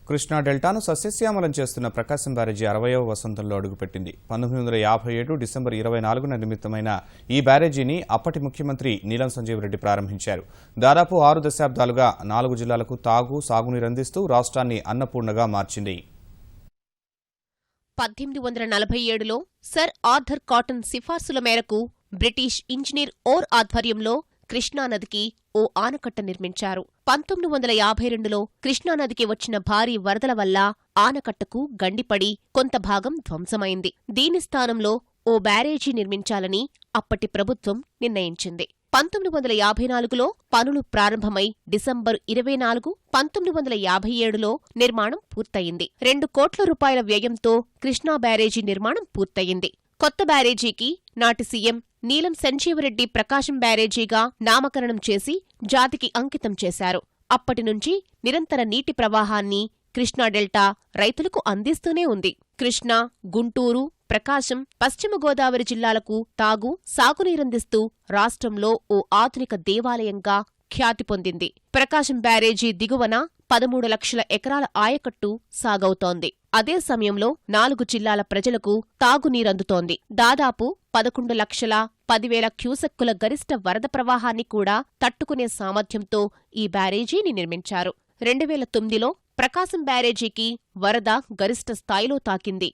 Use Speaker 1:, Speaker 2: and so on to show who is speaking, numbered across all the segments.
Speaker 1: కృష్ణా డెల్టాను సస్యశ్యామలం చేస్తున్న ప్రకాశం బ్యారేజీ 60వ వసంతంలో అడుగుపెట్టింది. 1957 డిసెంబర్ 24న నిర్మితమైన ఈ బ్యారేజీని అప్పటి ముఖ్యమంత్రి నీలం సంజీవ్ రెడ్డి ప్రారంభించారు. దాదాపు 6 దశాబ్దాలుగా 4 జిల్లాలకు తాగు, సాగునీరు అందిస్తూ రాష్ట్రాన్ని అన్నపూర్ణగా మార్చింది.
Speaker 2: 1847లో సర్ ఆర్థర్ కాటన్ సిఫార్సుల మేరకు బ్రిటిష్ ఇంజనీర్ ఓర్ ఆధ్వర్యంలో కృష్ణానదికి ఓ ఆనకట్ట నిర్మించారు. 1952లో కృష్ణానదికి వచ్చిన భారీ వరదల వల్ల ఆనకట్టకు గండిపడి కొంత భాగం ధ్వంసమైంది. దీని స్థానంలో ఓ బ్యారేజీ నిర్మించాలని అప్పటి ప్రభుత్వం నిర్ణయించింది. 1954లో పనులు ప్రారంభమై డిసెంబరు 24, 1957లో నిర్మాణం పూర్తయింది. 2 కోట్ల రూపాయల వ్యయంతో కృష్ణా బ్యారేజీ నిర్మాణం పూర్తయింది. కొత్త బ్యారేజీకి నాటి సీఎం నీలం సంజీవరెడ్డి ప్రకాశం బ్యారేజీగా నామకరణం చేసి జాతికి అంకితం చేశారు. అప్పటినుంచి నిరంతర నీటి ప్రవాహాన్ని కృష్ణా డెల్టా రైతులకు అందిస్తూనే ఉంది. కృష్ణా, గుంటూరు, ప్రకాశం, పశ్చిమ గోదావరి జిల్లాలకు తాగు, సాగునీరందిస్తూ రాష్ట్రంలో ఓ ఆధునిక దేవాలయంగా ఖ్యాతి పొందింది. ప్రకాశం బ్యారేజీ దిగువన 13 లక్షల ఎకరాల ఆయకట్టు సాగవుతోంది. అదే సమయంలో 4 జిల్లాల ప్రజలకు తాగునీరందుతోంది. దాదాపు 11,10,000 క్యూసెక్కుల గరిష్ట వరద ప్రవాహాన్ని కూడా తట్టుకునే సామర్థ్యంతో ఈ బ్యారేజీని నిర్మించారు. 2009లో ప్రకాశం బ్యారేజీకి వరద గరిష్ట స్థాయిలో తాకింది.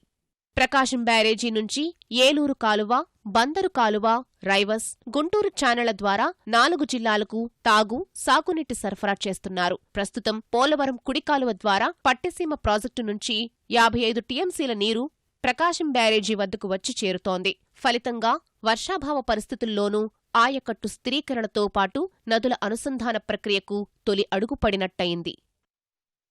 Speaker 2: ప్రకాశం బ్యారేజీ నుంచి ఏలూరు కాలువ, బందరు కాలువ, రైవస్, గుంటూరు ఛానళ్ల ద్వారా 4 జిల్లాలకు తాగు, సాగునీటి సరఫరా చేస్తున్నారు. ప్రస్తుతం పోలవరం కుడి కాలువ ద్వారా పట్టిసీమ ప్రాజెక్టు నుంచి 55 టీఎంసీల నీరు ప్రకాశం బ్యారేజీ వద్దకు వచ్చి చేరుతోంది. ఫలితంగా వర్షాభావ పరిస్థితుల్లోనూ ఆయకట్టు స్థిరీకరణతో పాటు నదుల అనుసంధాన ప్రక్రియకు తొలి అడుగు పడినట్టయింది.